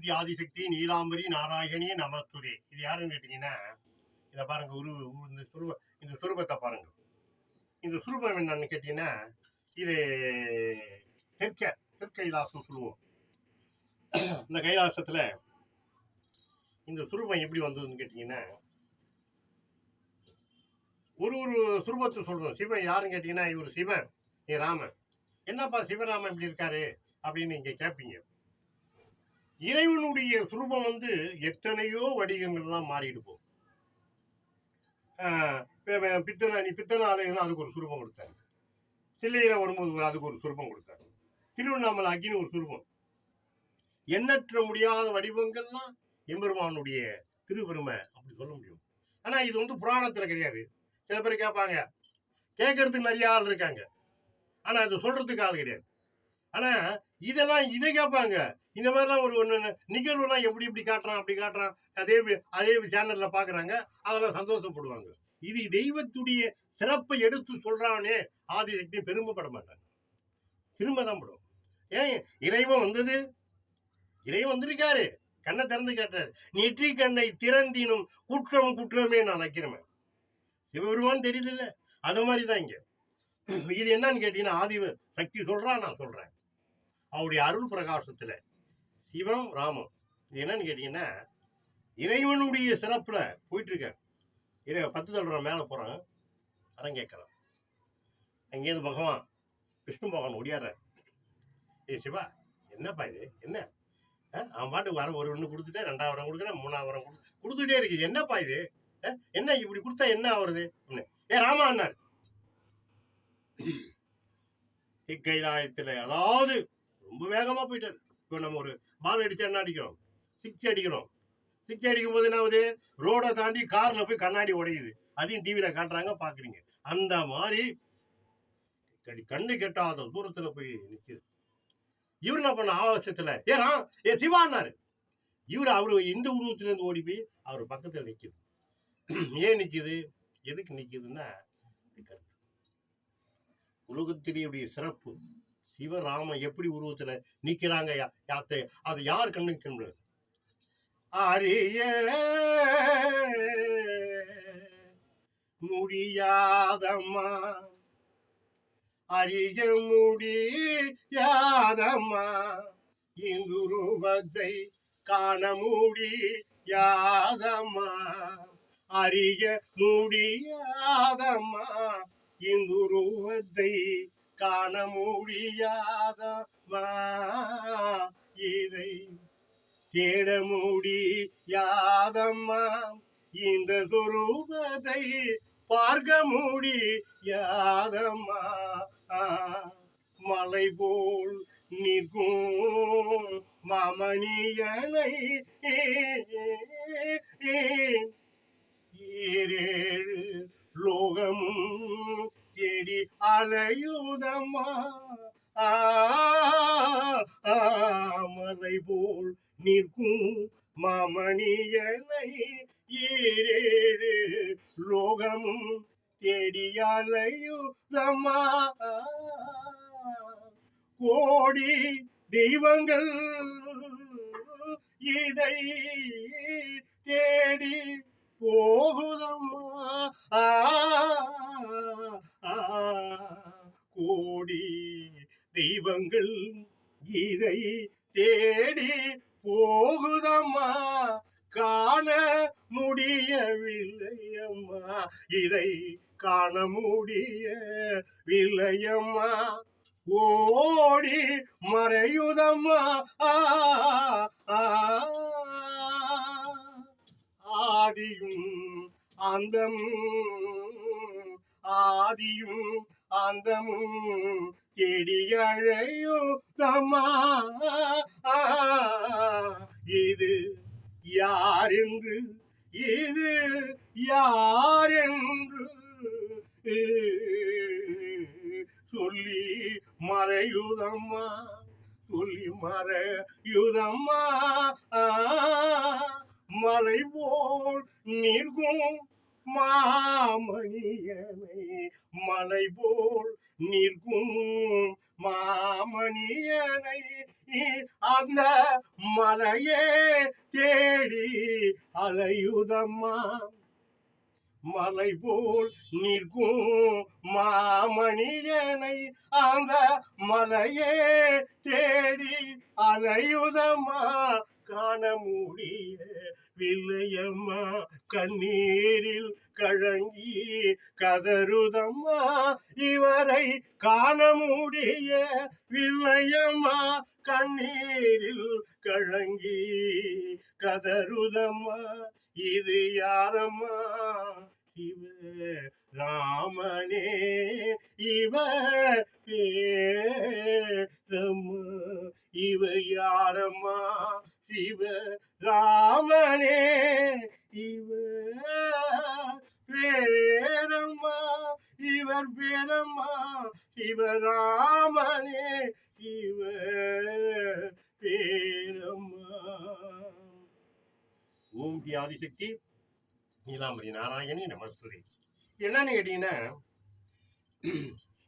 தி ஆதிசக்தி நீலாம்பரி நாராயணி நமஸ்துதே. இது யாருன்னு கேட்டீங்கன்னா, இதை பாருங்க, இந்த சுரூபத்தை பாருங்க. இந்த சுரூபம் என்னன்னு கேட்டீங்கன்னா, இது தெற்கைலாசம் சொல்லுவோம். இந்த கைலாசத்துல இந்த சுரூபம் எப்படி வந்ததுன்னு கேட்டீங்கன்னா, ஒரு சுரூபத்தை சொல்றோம். சிவன் யாருன்னு கேட்டீங்கன்னா, இவர் சிவன், நீ ராமன். என்னப்பா சிவராமன் இப்படி இருக்காரு அப்படின்னு நீங்க கேட்பீங்க. இறைவனுடைய சுரூபம் எத்தனையோ வடிவங்கள்லாம் மாறிட்டு போகும். நீ பித்தனாலயம் அதுக்கு ஒரு சுரூபம் கொடுத்தாரு. தில்லையில வரும்போது அதுக்கு ஒரு சுரூபம் கொடுத்தாரு. திருவண்ணாமலை அக்கினி ஒரு சுரூபம். எண்ணற்ற முடியாத வடிவங்கள்லாம் எம்பெருமானுடைய திருப்பெருமை அப்படி சொல்ல முடியும். ஆனா இது புராணத்துல கிடையாது. சில பேர் கேட்பாங்க, கேட்கறதுக்கு நிறைய ஆள் இருக்காங்க, ஆனா அது சொல்றதுக்கு ஆள் கிடையாது. ஆனா இதை கேட்பாங்க. இந்த மாதிரிலாம் ஒரு நிகழ்வுலாம் எப்படி காட்டுறான் அப்படி காட்டுறான், அதே சேனல்ல பாக்குறாங்க, அதெல்லாம் சந்தோஷப்படுவாங்க. இது தெய்வத்துடைய சிறப்பை எடுத்து சொல்றானே ஆதிசக்தி பெருமைப்பட மாட்டாங்க, திரும்பதான் படும். ஏன் இறைவன் வந்திருக்காரு, கண்ணை திறந்து கேட்டாரு. நெற்றி கண்ணை திறந்தினும் குற்றமே நான் நினைக்கிறேன். சிவபெருமான் தெரியுது இல்ல, அது மாதிரிதான் இங்க. இது என்னன்னு கேட்டீங்கன்னா, ஆதி சக்தி சொல்றான், நான் சொல்றேன். அவருடைய அருள் பிரகாசத்துல சிவம் ராமம். இது என்னன்னு கேட்டீங்கன்னா, இறைவனுடைய சிறப்புல போயிட்டு இருக்காரு. 10 தடவை மேல போறான், அதான் கேட்கலாம். அங்கேருந்து பகவான் விஷ்ணு பகவான் ஒடியாடுற. ஏ சிவா, என்னப்பா இது, என்ன அவன் பாட்டுக்கு வர ஒரு ஒன்று கொடுத்துட்டேன், 2வது வரம் கொடுக்குறேன், 3வது வரம் கொடுத்துட்டே இருக்கு, என்னப்பா இது, என்ன இப்படி கொடுத்தா என்ன ஆகுறது? ஏ ராமா அண்ணார் கைலாயத்துல, அதாவது ரொம்ப வேகமா போயிட்டாரு. இப்போ நம்ம ஒரு பால் அடிச்சா என்ன அடிக்கிறோம்? சிக்ஸ் அடிக்கிறோம். சிக்ஸ் அடிக்கும் போது என்ன ஆகுது? ரோடை தாண்டி கார்ல போய் கண்ணாடி உடையுது. அதையும் டிவியில காட்டுறாங்க, பாக்குறீங்க. அந்த மாதிரி கண்ணு கெட்டாத தூரத்துல போய் நிக்குது. இவரு என்ன பண்ண ஆவேசத்துல, ஏ சிவான்னாரு. அவரு இந்த உருவத்துல இருந்து ஓடி போய் அவர் பக்கத்துல நிக்குது. ஏன் நிக்குது, எதுக்கு நிக்குதுன்னா, உலகத்திலேயுடைய சிறப்பு. சிவராம எப்படி உருவத்துல நிக்கிறாங்க, அது யார் கண்ணுக்கு தெரியும்? அறிய முடியாதம்மா, அறிய முடியாதம்மா, இந்துருவத்தை காண முடியாதம்மா, அறிய முடியாதம்மா, இந்துருவத்தை காண முடியாதம்மா, இதை தேட முடியாதம்மா, இந்த சொரூபத்தை பார்க்க முடியாதம்மா, மலை போல் நிற்கும் மாமணியனை ஏழு லோகமும் தேடி அலையுதம்மா, மலை போல் நிற்கும் மாமணியனை ஏழு லோகமும் தேடி அலையுதம்மா, கோடி தெய்வங்கள் இதை தேடி போகுதம்மா, கோடி தெய்வங்கள் இதை தேடி போகுதம்மா, காண முடியவில்லை அம்மா, இதை காண முடியவில்லையம்மா, ஓடி மறையுதம்மா, ஆதியும் அந்தமும் தேடி அழையுதம்மா, இது யாரென்று சொல்லி மறையுதம்மா, மலை போல் நிற்கும் மாமணியனை மலை போல் நிற்கும் மாமணியனை அந்த மலையே தேடி அலையுதம்மா. மலை போல் நிற்கும் மாமணியனை அந்த மலையே தேடி அலையுதம்மா. காண முடிய வில்லையம்மா கண்ணீரில் கழங்கி கதறுதம்மா. இவரை காண முடிய வில்லையம்மா கண்ணீரில் கழங்கி கதறுதம்மா. இது யாரம்மா? இவ ராமனே இவர் பேரம்மா. இவர் யாரம்மா? சிவ ராமனே இவர் பேரம்மா. இவர் பேரம்மா சிவராமனே இவர் பேரம்மா. ஓம் ஸ்ரீ ஆதிசக்தி நீலாம்பரி நாராயணி நமஸ்துதி. என்னன்னு கேட்டீங்கன்னா,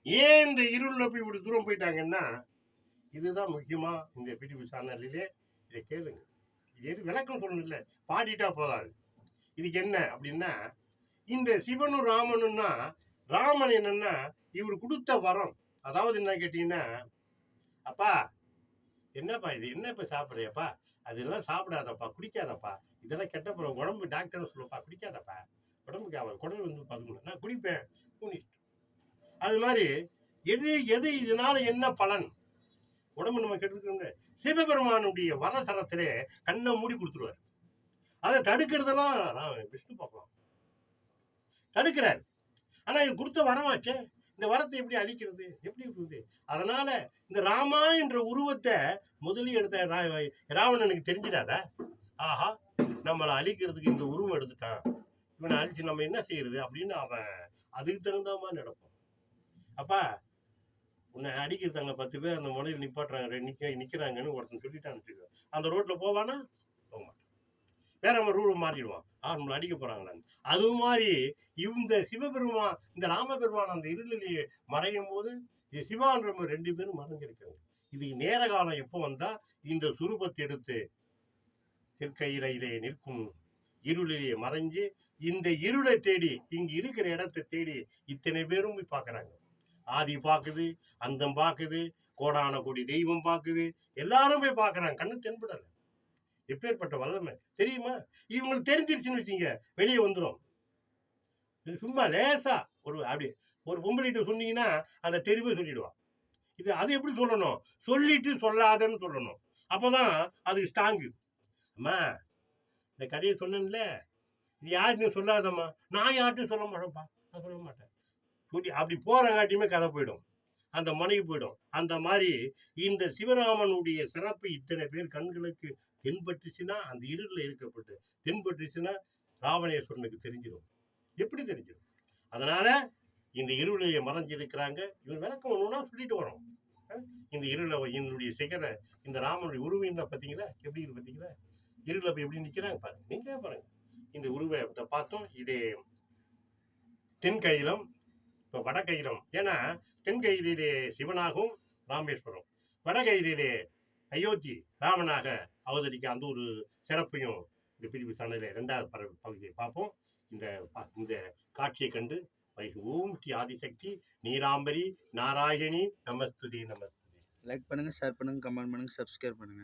ஏன் இந்த இருள்ல போய் இப்படி தூரம் போயிட்டாங்கன்னா, இதுதான் முக்கியமா இந்த பிடிபி சேனலிலே இதை கேளுங்க. இது எது விளக்கம் சொல்லணும் இல்லை, பாடிட்டா போதாது. இதுக்கு என்ன அப்படின்னா, இந்த சிவனும் ராமனும்னா, ராமன் என்னன்னா இவர் கொடுத்த வரம். அதாவது என்ன கேட்டீங்கன்னா, அப்பா என்னப்பா இது, என்ன இப்ப சாப்பிட்றியப்பா, அதெல்லாம் சாப்பிடாதப்பா, குடிக்காதப்பா, இதெல்லாம் கெட்ட போற உடம்பு, டாக்டர் சொல்லுப்பா குடிக்காதப்பா, உடம்புக்கு ஆகாது, குடல் வந்து பதுங்கணும், நான் குடிப்பேன். அது மாதிரி எது எது இதனால என்ன பலன், உடம்பு நம்ம கெடுத்துக்கணும். சிவபெருமானுடைய வரசரத்திலே கண்ணை மூடி கொடுத்துருவார். அதை தடுக்கிறதெல்லாம் விஷ்ணு பார்க்கலாம், தடுக்கிறார். ஆனா இது கொடுத்த வரமாச்சே, இந்த வரத்தை எப்படி அழிக்கிறது, எப்படி இருக்குது? அதனால இந்த ராமா என்ற உருவத்தை முதலில் எடுத்த ராவணனுக்கு தெரிஞ்சிடாதா? ஆஹா, நம்மளை அழிக்கிறதுக்கு இந்த உருவம் எடுத்துட்டான், இவனை அழிச்சு நம்ம என்ன செய்யறது அப்படின்னு அவன் அதுக்கு தகுந்த மாதிரி நடப்பான். அப்பா உன்னை அடிக்கிறதாங்க 10 பேர் அந்த முனையில் நிப்பாட்டுறாங்க, நிக்கிறாங்கன்னு ஒருத்தன் சொல்லிட்டான்னு அந்த ரோட்ல போவானா? போக மாட்டான். வேற அவன் ரூல் மாறிடுவான், நம்மளை அடிக்க போறாங்களான்னு. அது மாதிரி இந்த சிவபெருமான், இந்த ராமபெருமான் அந்த இருளிலேயே மறையும் போது சிவான்ற 2 பேரும் மறைஞ்சிருக்காங்க. இது நேர காலம் எப்போ வந்தா, இந்த சுரூபத்தை எடுத்து தெற்கையிலே நிற்கும் இருளிலே மறைஞ்சு இந்த இருளை தேடி, இங்க இருக்கிற இடத்தை தேடி இத்தனை பேரும் போய் பாக்குறாங்க. ஆதி பாக்குது, அந்தம் பாக்குது, கோடான கோடி தெய்வம் பாக்குது, எல்லாரும் போய் பாக்குறாங்க. கண்ணு தென்படல. எப்பேற்பட்ட வல்லமை தெரியுமா? இவங்களுக்கு தெரிஞ்சிருச்சுன்னு வச்சுங்க, வெளியே வந்துடும். சும்மா லேசா அப்படி ஒரு பொம்பளைகிட்ட சொன்னீங்கன்னா அந்த தெரிவை சொல்லிடுவான். இது அது எப்படி சொல்லணும்? சொல்லிட்டு சொல்லாதன்னு சொல்லணும். அப்பதான் அதுக்கு ஸ்ட்ராங்கு. அம்மா இந்த கதையை சொன்னேன்ல, இது யாருன்னு சொல்லாதம்மா. நான் யார்ட்டும் சொல்ல மாட்டேன்ப்பா, நான் சொல்ல மாட்டேன் சொல்லி அப்படி போறங்காட்டியுமே கதை போயிடும், அந்த மனைவி போயிடும். அந்த மாதிரி இந்த சிவராமனுடைய சிறப்பு இத்தனை பேர் கண்களுக்கு தென்பட்டுச்சுன்னா, அந்த இருளில் இருக்கப்பட்டு தென்பட்டுச்சுன்னா ராவணேஸ்வரனுக்கு தெரிஞ்சிடும். எப்படி தெரிஞ்சிடும்? அதனால இந்த இருளையை மறைஞ்சிருக்கிறாங்க. இவன் விளக்கம் ஒண்ணுன்னா சொல்லிட்டு வரோம். இந்த இருளை, என்னுடைய சிகர இந்த ராமனுடைய உருவம் பார்த்தீங்களா, எப்படி இருக்கு பார்த்தீங்களா? இருளை போய் எப்படி நிற்கிறாங்க பாருங்க, நீங்களே பாருங்க. இந்த உருவத்தை பார்த்தோம். இது தென்கையிலம், இப்போ வடகையிலம். ஏன்னா தென்கையிலே சிவனாகவும் ராமேஸ்வரம், வடகையிலே அயோத்தி ராமனாக அவதரிக்க அந்த ஒரு சிறப்பையும் இந்த பிரிவு சேனலில் 2வது பகுதியை பார்ப்போம். இந்த காட்சியை கண்டு ஓம் ஸ்ரீ ஆதிசக்தி நீலாம்பரி நாராயணி நமஸ்துதி நமஸ்துதி. லைக் பண்ணுங்க, ஷேர் பண்ணுங்க, கமெண்ட் பண்ணுங்க, சப்ஸ்கிரைப் பண்ணுங்க.